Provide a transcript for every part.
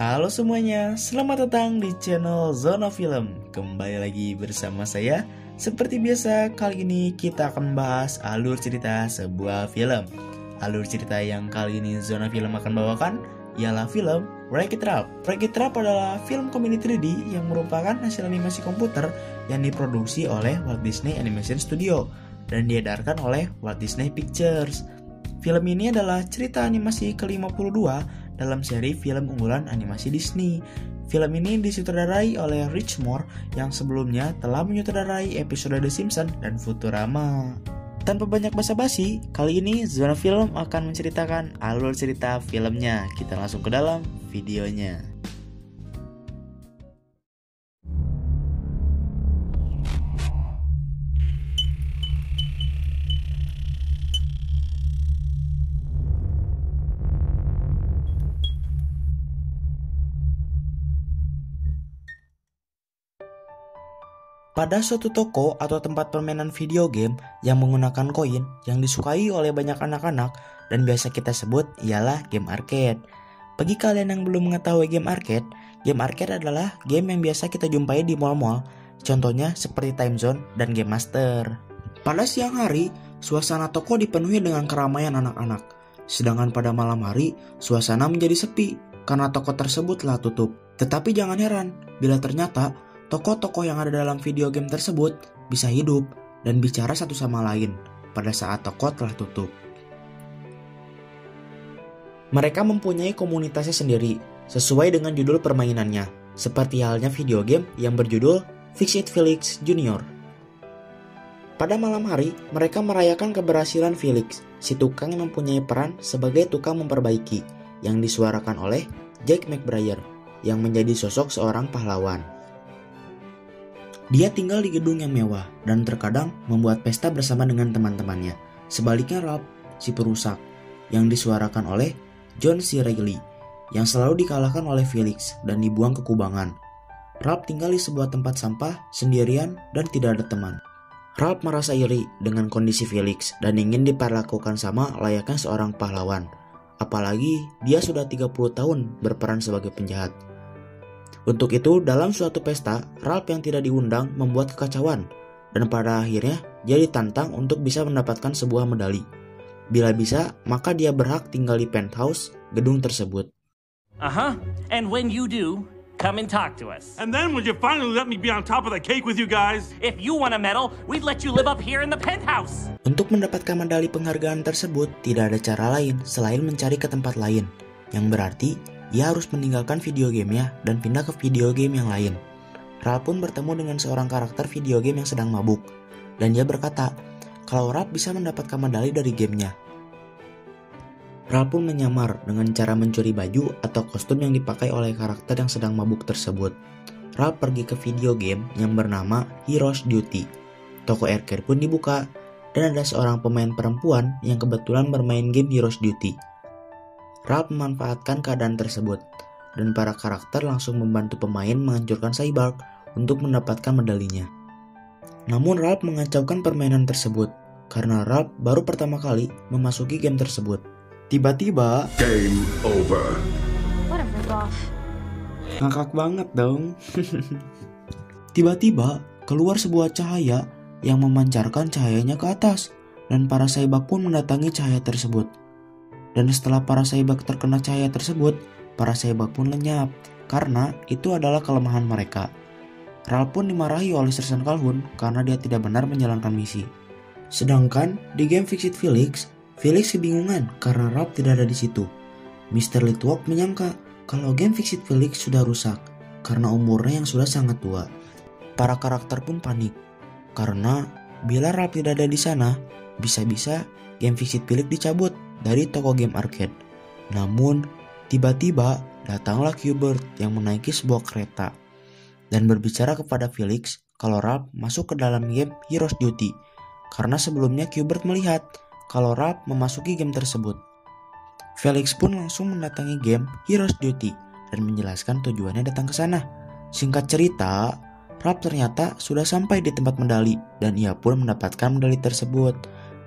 Halo semuanya, selamat datang di channel Zona Film. Kembali lagi bersama saya. Seperti biasa, kali ini kita akan membahas alur cerita sebuah film. Alur cerita yang kali ini Zona Film akan bawakan ialah film Wreck-It Ralph. Wreck-It Ralph adalah film komedi 3D yang merupakan hasil animasi komputer yang diproduksi oleh Walt Disney Animation Studio dan diedarkan oleh Walt Disney Pictures. Film ini adalah cerita animasi ke-52 dalam seri film unggulan animasi Disney. Film ini disutradarai oleh Rich Moore yang sebelumnya telah menyutradarai episode The Simpsons dan Futurama. Tanpa banyak basa-basi, kali ini Zona Film akan menceritakan alur cerita filmnya. Kita langsung ke dalam videonya. Pada suatu toko atau tempat permainan video game yang menggunakan koin yang disukai oleh banyak anak-anak dan biasa kita sebut ialah game arcade. Bagi kalian yang belum mengetahui game arcade adalah game yang biasa kita jumpai di mall-mall, contohnya seperti Time Zone dan Game Master. Pada siang hari, suasana toko dipenuhi dengan keramaian anak-anak, sedangkan pada malam hari, suasana menjadi sepi karena toko tersebut telah tutup. Tetapi jangan heran bila ternyata tokoh-tokoh yang ada dalam video game tersebut bisa hidup dan bicara satu sama lain pada saat toko telah tutup. Mereka mempunyai komunitasnya sendiri sesuai dengan judul permainannya, seperti halnya video game yang berjudul Fix It Felix Jr. Pada malam hari, mereka merayakan keberhasilan Felix, si tukang yang mempunyai peran sebagai tukang memperbaiki, yang disuarakan oleh Jack McBrayer, yang menjadi sosok seorang pahlawan. Dia tinggal di gedung yang mewah dan terkadang membuat pesta bersama dengan teman-temannya. Sebaliknya Ralph, si perusak, yang disuarakan oleh John C. Reilly, yang selalu dikalahkan oleh Felix dan dibuang ke kubangan. Ralph tinggal di sebuah tempat sampah sendirian dan tidak ada teman. Ralph merasa iri dengan kondisi Felix dan ingin diperlakukan sama layaknya seorang pahlawan. Apalagi dia sudah 30 tahun berperan sebagai penjahat. Untuk itu, dalam suatu pesta, Ralph yang tidak diundang membuat kekacauan, dan pada akhirnya dia ditantang untuk bisa mendapatkan sebuah medali. Bila bisa, maka dia berhak tinggal di penthouse gedung tersebut. And when you do, come and talk to us. And then would you finally let me be on top of the cake with you guys? If you want a medal, we'd let you live up here in the penthouse. Untuk mendapatkan medali penghargaan tersebut, tidak ada cara lain selain mencari ke tempat lain, yang berarti ia harus meninggalkan video gamenya dan pindah ke video game yang lain. Ralph pun bertemu dengan seorang karakter video game yang sedang mabuk, dan dia berkata kalau Ralph bisa mendapatkan medali dari gamenya. Ralph pun menyamar dengan cara mencuri baju atau kostum yang dipakai oleh karakter yang sedang mabuk tersebut. Ralph pergi ke video game yang bernama Heroes Duty. Toko arcade pun dibuka, dan ada seorang pemain perempuan yang kebetulan bermain game Heroes Duty. Ralph memanfaatkan keadaan tersebut, dan para karakter langsung membantu pemain menghancurkan Cyborg untuk mendapatkan medalinya. Namun Ralph mengacaukan permainan tersebut, karena Ralph baru pertama kali memasuki game tersebut. Tiba-tiba, Game over. What a rip-off. ngakak banget dong. Tiba-tiba keluar sebuah cahaya yang memancarkan cahayanya ke atas, dan para Cyborg pun mendatangi cahaya tersebut. Dan setelah para Cyborg terkena cahaya tersebut, para Cyborg pun lenyap, karena itu adalah kelemahan mereka. Ralph pun dimarahi oleh Sersan Calhoun karena dia tidak benar menjalankan misi. Sedangkan di game Fix It Felix, Felix kebingungan karena Ralph tidak ada di situ. Mr. Litwalk menyangka kalau game Fix It Felix sudah rusak karena umurnya yang sudah sangat tua. Para karakter pun panik karena bila Ralph tidak ada di sana, bisa-bisa game Fix It Felix dicabut dari toko game arcade. Namun, tiba-tiba datanglah Q*bert yang menaiki sebuah kereta dan berbicara kepada Felix kalau Ralph masuk ke dalam game Heroes Duty, karena sebelumnya Q*bert melihat kalau Ralph memasuki game tersebut. Felix pun langsung mendatangi game Heroes Duty dan menjelaskan tujuannya datang ke sana. Singkat cerita, Ralph ternyata sudah sampai di tempat medali dan ia pun mendapatkan medali tersebut.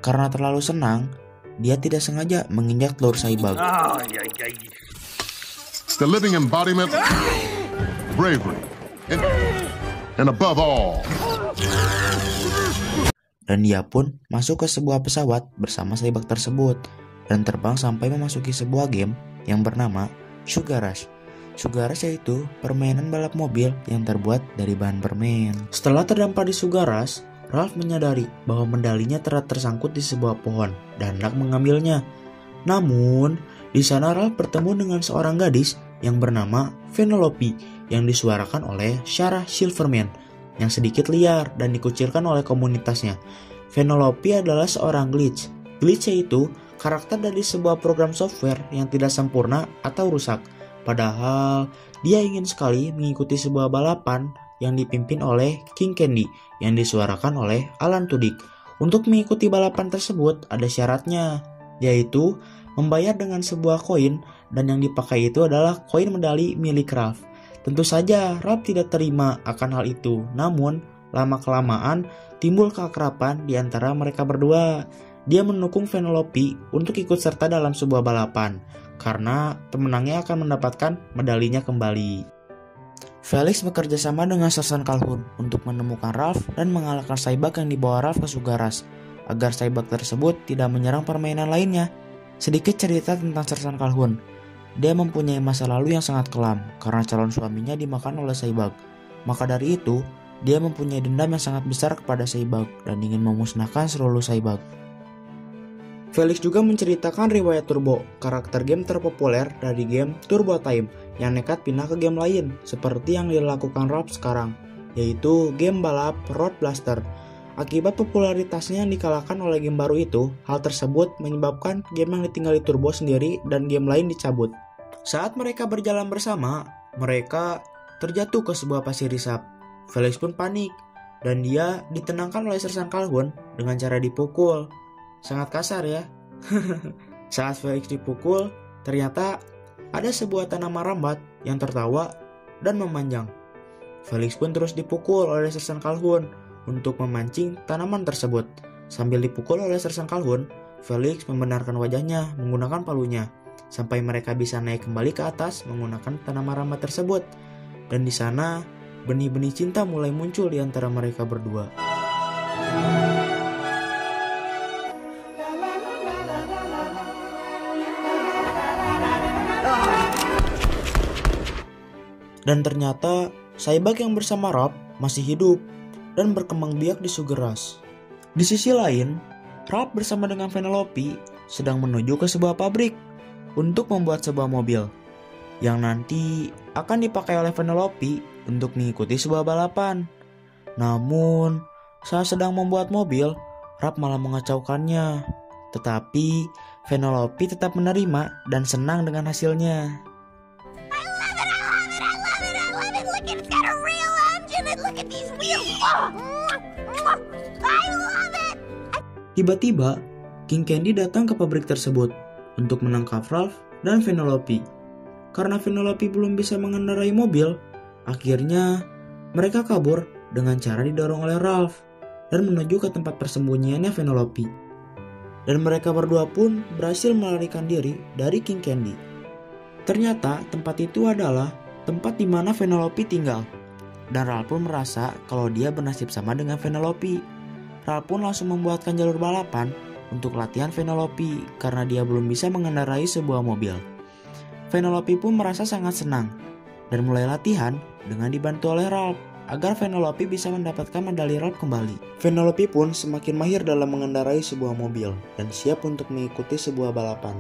Karena terlalu senang, dia tidak sengaja menginjak telur Cyborg. It's the living embodiment of bravery. And above all. Dan dia pun masuk ke sebuah pesawat bersama Saibak tersebut dan terbang sampai memasuki sebuah game yang bernama Sugar Rush. Sugar Rush yaitu permainan balap mobil yang terbuat dari bahan permen. Setelah terdampar di Sugar Rush, Ralph menyadari bahwa medalinya tersangkut di sebuah pohon dan hendak mengambilnya. Namun, di sana Ralph bertemu dengan seorang gadis yang bernama Vanellope yang disuarakan oleh Sarah Silverman yang sedikit liar dan dikucilkan oleh komunitasnya. Vanellope adalah seorang glitch. Glitch yaitu karakter dari sebuah program software yang tidak sempurna atau rusak. Padahal dia ingin sekali mengikuti sebuah balapan yang dipimpin oleh King Candy yang disuarakan oleh Alan Tudyk. Untuk mengikuti balapan tersebut ada syaratnya, yaitu membayar dengan sebuah koin dan yang dipakai itu adalah koin medali milik Ralph. Tentu saja Ralph tidak terima akan hal itu, namun lama-kelamaan timbul keakraban di antara mereka berdua. Dia mendukung Vanellope untuk ikut serta dalam sebuah balapan, karena pemenangnya akan mendapatkan medalinya kembali. Felix bekerja sama dengan Sersan Calhoun untuk menemukan Ralph dan mengalahkan Saibak yang dibawa Ralph ke Sugar Rush, agar Saibak tersebut tidak menyerang permainan lainnya. Sedikit cerita tentang Sersan Calhoun. Dia mempunyai masa lalu yang sangat kelam karena calon suaminya dimakan oleh Saibak. Maka dari itu, dia mempunyai dendam yang sangat besar kepada Saibak dan ingin memusnahkan seluruh Saibak. Felix juga menceritakan riwayat Turbo, karakter game terpopuler dari game Turbo Time yang nekat pindah ke game lain seperti yang dilakukan Ralph sekarang, yaitu game balap Road Blaster. Akibat popularitasnya yang dikalahkan oleh game baru itu, hal tersebut menyebabkan game yang ditinggali Turbo sendiri dan game lain dicabut. Saat mereka berjalan bersama, mereka terjatuh ke sebuah pasir risap. Felix pun panik, dan dia ditenangkan oleh Sersan Calhoun dengan cara dipukul. Sangat kasar ya. Saat Felix dipukul, ternyata ada sebuah tanaman rambat yang tertawa dan memanjang. Felix pun terus dipukul oleh Sersan Calhoun untuk memancing tanaman tersebut. Sambil dipukul oleh Sersan Calhoun, Felix membenarkan wajahnya menggunakan palunya, sampai mereka bisa naik kembali ke atas menggunakan tanaman rambat tersebut. Dan di sana, benih-benih cinta mulai muncul di antara mereka berdua. Dan ternyata, Saibak yang bersama Ralph masih hidup dan berkembang biak di Sugar Rush. Di sisi lain, Ralph bersama dengan Vanellope sedang menuju ke sebuah pabrik untuk membuat sebuah mobil yang nanti akan dipakai oleh Vanellope untuk mengikuti sebuah balapan. Namun, saat sedang membuat mobil, Ralph malah mengacaukannya. Tetapi, Vanellope tetap menerima dan senang dengan hasilnya. Tiba-tiba, King Candy datang ke pabrik tersebut untuk menangkap Ralph dan Vanellope. Karena Vanellope belum bisa mengendarai mobil, akhirnya mereka kabur dengan cara didorong oleh Ralph dan menuju ke tempat persembunyiannya Vanellope. Dan mereka berdua pun berhasil melarikan diri dari King Candy. Ternyata tempat itu adalah tempat di mana Vanellope tinggal. Dan Ralph pun merasa kalau dia bernasib sama dengan Vanellope. Ralph pun langsung membuatkan jalur balapan untuk latihan Vanellope karena dia belum bisa mengendarai sebuah mobil. Vanellope pun merasa sangat senang dan mulai latihan dengan dibantu oleh Ralph agar Vanellope bisa mendapatkan medali Ralph kembali. Vanellope pun semakin mahir dalam mengendarai sebuah mobil dan siap untuk mengikuti sebuah balapan.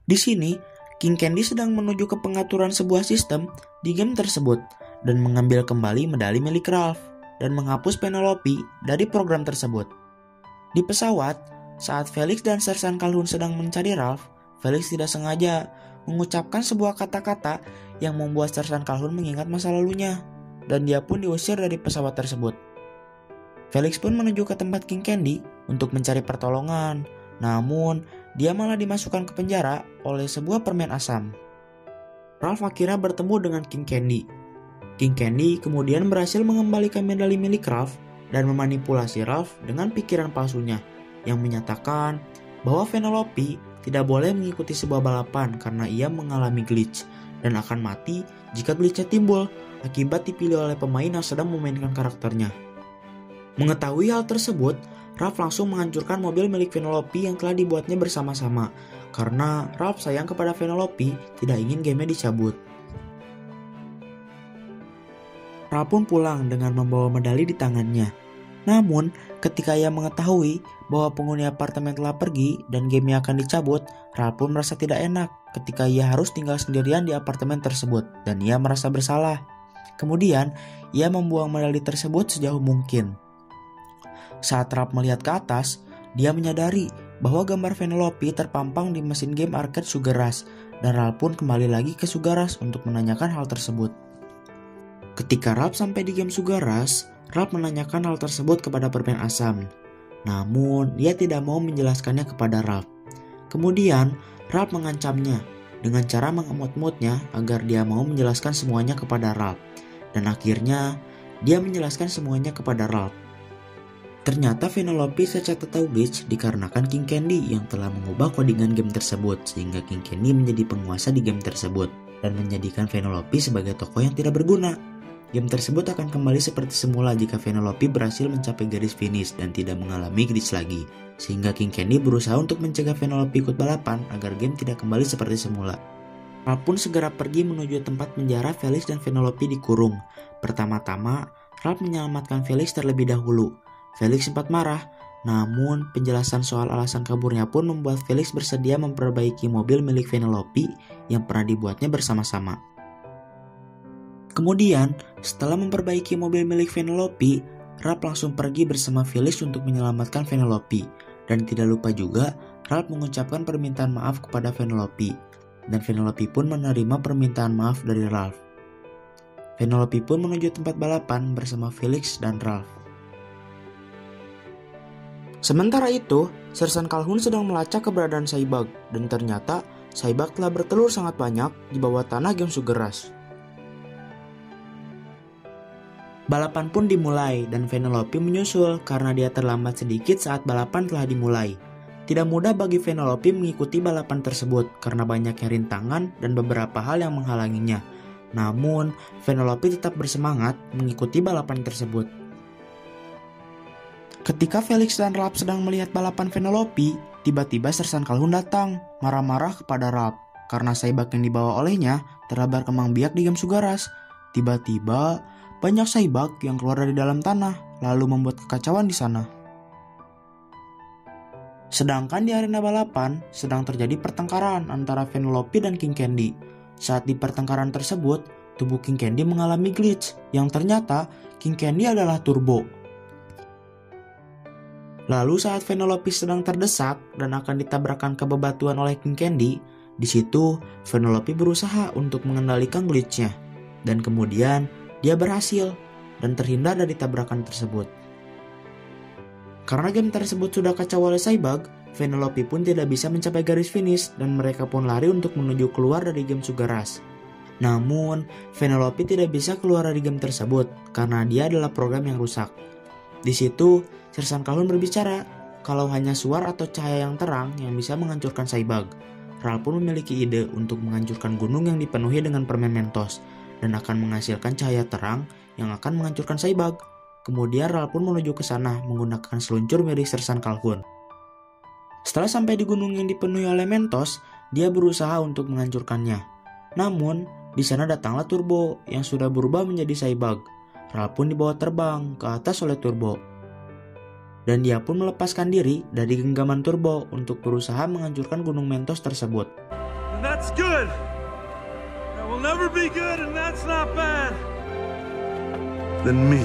Di sini, King Candy sedang menuju ke pengaturan sebuah sistem di game tersebut dan mengambil kembali medali milik Ralph dan menghapus Vanellope dari program tersebut. Di pesawat, saat Felix dan Sersan Calhoun sedang mencari Ralph, Felix tidak sengaja mengucapkan sebuah kata-kata yang membuat Sersan Calhoun mengingat masa lalunya, dan dia pun diusir dari pesawat tersebut. Felix pun menuju ke tempat King Candy untuk mencari pertolongan, namun dia malah dimasukkan ke penjara oleh sebuah permen asam. Ralph akhirnya bertemu dengan King Candy. King Candy kemudian berhasil mengembalikan medali milik Ralph dan memanipulasi Ralph dengan pikiran palsunya yang menyatakan bahwa Vanellope tidak boleh mengikuti sebuah balapan karena ia mengalami glitch dan akan mati jika glitchnya timbul akibat dipilih oleh pemain yang sedang memainkan karakternya. Mengetahui hal tersebut, Ralph langsung menghancurkan mobil milik Vanellope yang telah dibuatnya bersama-sama karena Ralph sayang kepada Vanellope, tidak ingin gamenya dicabut. Ralph pun pulang dengan membawa medali di tangannya. Namun, ketika ia mengetahui bahwa penghuni apartemen telah pergi dan gamenya akan dicabut, Ralph pun merasa tidak enak ketika ia harus tinggal sendirian di apartemen tersebut dan ia merasa bersalah. Kemudian, ia membuang medali tersebut sejauh mungkin. Saat Ralph melihat ke atas, dia menyadari bahwa gambar Vanellope terpampang di mesin game arcade Sugar Rush dan Ralph pun kembali lagi ke Sugar Rush untuk menanyakan hal tersebut. Ketika Ralph sampai di game Sugar Rush, Ralph menanyakan hal tersebut kepada permen asam. Namun, dia tidak mau menjelaskannya kepada Ralph. Kemudian, Ralph mengancamnya dengan cara mengemut-emutnya agar dia mau menjelaskan semuanya kepada Ralph. Dan akhirnya, dia menjelaskan semuanya kepada Ralph. Ternyata Vanellope secara tahu glitch dikarenakan King Candy yang telah mengubah codingan game tersebut sehingga King Candy menjadi penguasa di game tersebut dan menjadikan Vanellope sebagai tokoh yang tidak berguna. Game tersebut akan kembali seperti semula jika Vanellope berhasil mencapai garis finish dan tidak mengalami glitch lagi. Sehingga King Candy berusaha untuk mencegah Vanellope ikut balapan agar game tidak kembali seperti semula. Ralph pun segera pergi menuju tempat penjara Felix dan Vanellope dikurung. Pertama-tama, Ralph menyelamatkan Felix terlebih dahulu. Felix sempat marah, namun penjelasan soal alasan kaburnya pun membuat Felix bersedia memperbaiki mobil milik Vanellope yang pernah dibuatnya bersama-sama. Kemudian, setelah memperbaiki mobil milik Vanellope, Ralph langsung pergi bersama Felix untuk menyelamatkan Vanellope. Dan tidak lupa juga, Ralph mengucapkan permintaan maaf kepada Vanellope. Dan Vanellope pun menerima permintaan maaf dari Ralph. Vanellope pun menuju tempat balapan bersama Felix dan Ralph. Sementara itu, Sersan Calhoun sedang melacak keberadaan Saibag, dan ternyata Saibag telah bertelur sangat banyak di bawah tanah game Sugar Rush. Balapan pun dimulai dan Vanellope menyusul karena dia terlambat sedikit saat balapan telah dimulai. Tidak mudah bagi Vanellope mengikuti balapan tersebut karena banyaknya rintangan dan beberapa hal yang menghalanginya. Namun, Vanellope tetap bersemangat mengikuti balapan tersebut. Ketika Felix dan Ralph sedang melihat balapan Vanellope, tiba-tiba Sersan Calhoun datang, marah-marah kepada Ralph karena Saibag yang dibawa olehnya telah berkembang biak di game Sugar Rush. Tiba-tiba, banyak Saibag yang keluar dari dalam tanah, lalu membuat kekacauan di sana. Sedangkan di arena balapan, sedang terjadi pertengkaran antara Vanellope dan King Candy. Saat di pertengkaran tersebut, tubuh King Candy mengalami glitch, yang ternyata King Candy adalah Turbo. Lalu saat Vanellope sedang terdesak dan akan ditabrakkan ke bebatuan oleh King Candy, di situ Vanellope berusaha untuk mengendalikan glitchnya. Dan kemudian dia berhasil dan terhindar dari tabrakan tersebut. Karena game tersebut sudah kacau oleh Saibag, Vanellope pun tidak bisa mencapai garis finish dan mereka pun lari untuk menuju keluar dari game Sugar Rush. Namun, Vanellope tidak bisa keluar dari game tersebut karena dia adalah program yang rusak. Di situ, Sersan Calhoun berbicara kalau hanya suar atau cahaya yang terang yang bisa menghancurkan Saibag. Ralph pun memiliki ide untuk menghancurkan gunung yang dipenuhi dengan permen Mentos dan akan menghasilkan cahaya terang yang akan menghancurkan Saibag. Kemudian Ralph pun menuju ke sana menggunakan seluncur milik Sersan Calhoun. Setelah sampai di gunung yang dipenuhi oleh Mentos, dia berusaha untuk menghancurkannya. Namun, di sana datanglah Turbo yang sudah berubah menjadi Saibag. Ralph pun dibawa terbang ke atas oleh Turbo. Dan dia pun melepaskan diri dari genggaman Turbo untuk berusaha menghancurkan gunung Mentos tersebut. And that's good. That will never be good and that's not bad. Then me.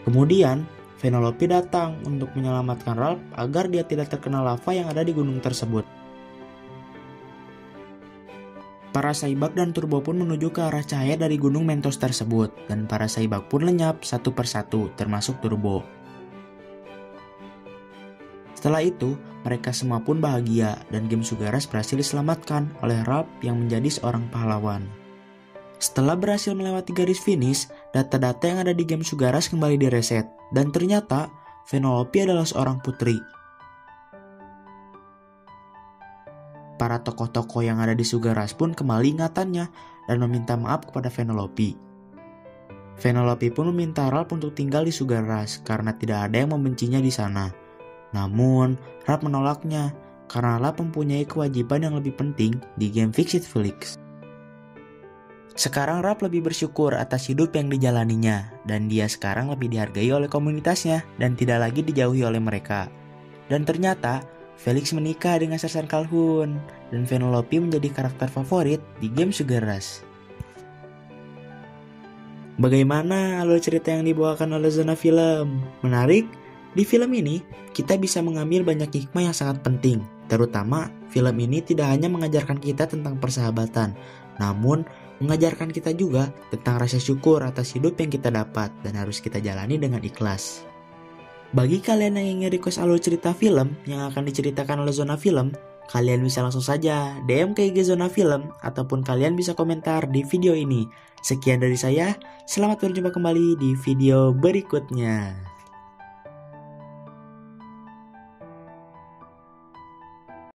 Kemudian, Vanellope datang untuk menyelamatkan Ralph agar dia tidak terkena lava yang ada di gunung tersebut. Para Saibag dan Turbo pun menuju ke arah cahaya dari gunung Mentos tersebut, dan para Saibag pun lenyap satu persatu, termasuk Turbo. Setelah itu, mereka semua pun bahagia dan game Sugar Rush berhasil diselamatkan oleh Ralph yang menjadi seorang pahlawan. Setelah berhasil melewati garis finish, data-data yang ada di game Sugar Rush kembali direset, dan ternyata Vanellope adalah seorang putri. Para tokoh-tokoh yang ada di Sugar Rush pun kembali ingatannya dan meminta maaf kepada Vanellope. Vanellope pun meminta Ralph untuk tinggal di Sugar Rush karena tidak ada yang membencinya di sana. Namun, Ralph menolaknya karena Ralph mempunyai kewajiban yang lebih penting di game Fix It Felix. Sekarang Ralph lebih bersyukur atas hidup yang dijalaninya, dan dia sekarang lebih dihargai oleh komunitasnya dan tidak lagi dijauhi oleh mereka. Dan ternyata, Felix menikah dengan Sersan Calhoun, dan Vanellope menjadi karakter favorit di game Sugar Rush. Bagaimana alur cerita yang dibawakan oleh Zona Film? Menarik? Di film ini, kita bisa mengambil banyak hikmah yang sangat penting. Terutama, film ini tidak hanya mengajarkan kita tentang persahabatan, namun mengajarkan kita juga tentang rasa syukur atas hidup yang kita dapat dan harus kita jalani dengan ikhlas. Bagi kalian yang ingin request alur cerita film yang akan diceritakan oleh Zona Film, kalian bisa langsung saja DM ke IG Zona Film ataupun kalian bisa komentar di video ini. Sekian dari saya, selamat berjumpa kembali di video berikutnya.